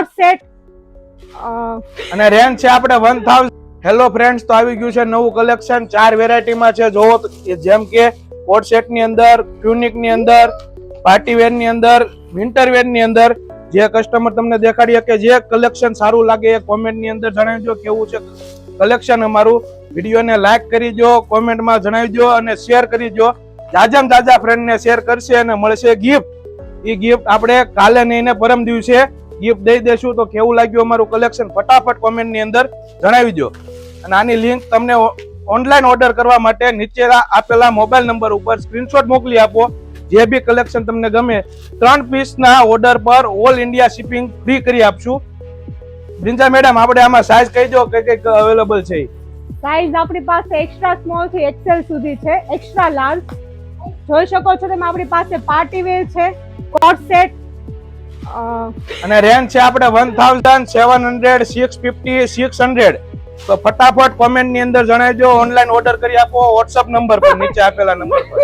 Coat set અને range છે આપણે 1000. હેલો ફ્રેન્ડ્સ, તો આવી ગયું છે નવું કલેક્શન. 4 વેરાયટીમાં છે. જોવો જેમ કે કોટ સેટ ની અંદર, ટ્યુનિક ની અંદર, પાર્ટી વેર ની અંદર, વિન્ટર વેર ની અંદર. જે કસ્ટમર તમને દેખાડીએ કે જે કલેક્શન સારું લાગે એ કોમેન્ટ ની અંદર જણાવજો કેવું છે કલેક્શન અમારું. વિડીયોને લાઈક કરી દો, કોમેન્ટમાં જણાવી દો અને શેર કરી દો. જાજામાં જાજા ફ્રેન્ડને શેર કરશે અને મળશે ગિફ્ટ. એ ગિફ્ટ આપણે કાલે નહીં ને પરમ દિવસે ગિફ્ટ દઈ દેશું. તો કેવું લાગ્યું અમારું કલેક્શન ફટાફટ કોમેન્ટ ની અંદર જણાવી દો. અને આની લિંક તમને ઓનલાઈન ઓર્ડર કરવા માટે નીચે આપેલા મોબાઈલ નંબર ઉપર સ્ક્રીનશોટ મોકલી આપો. જે બી કલેક્શન તમને ગમે 3 પીસના ઓર્ડર પર ઓલ ઇન્ડિયા શિપિંગ ફ્રી કરી આપશું. બ્રિંજા મેડમ, આપણે આમાં સાઈઝ કહી દો કે કઈક અવેલેબલ છે. સાઈઝ આપણી પાસે એક્સ્ટ્રા સ્મોલ થી એક્સેલ સુધી છે, એક્સ્ટ્રા લાર્જ. જોઈ શકો છો તમે આપણી પાસે પાર્ટી વેર છે, કોટ સેટ અને રેન્જ છે આપણે 1700, 650, 600. તો ફટાફટ કોમેન્ટ ની અંદર જણાવજો. ઓનલાઈન ઓર્ડર કરી આપો વોટ્સઅપ નંબર પર, નીચે આપેલા નંબર પર.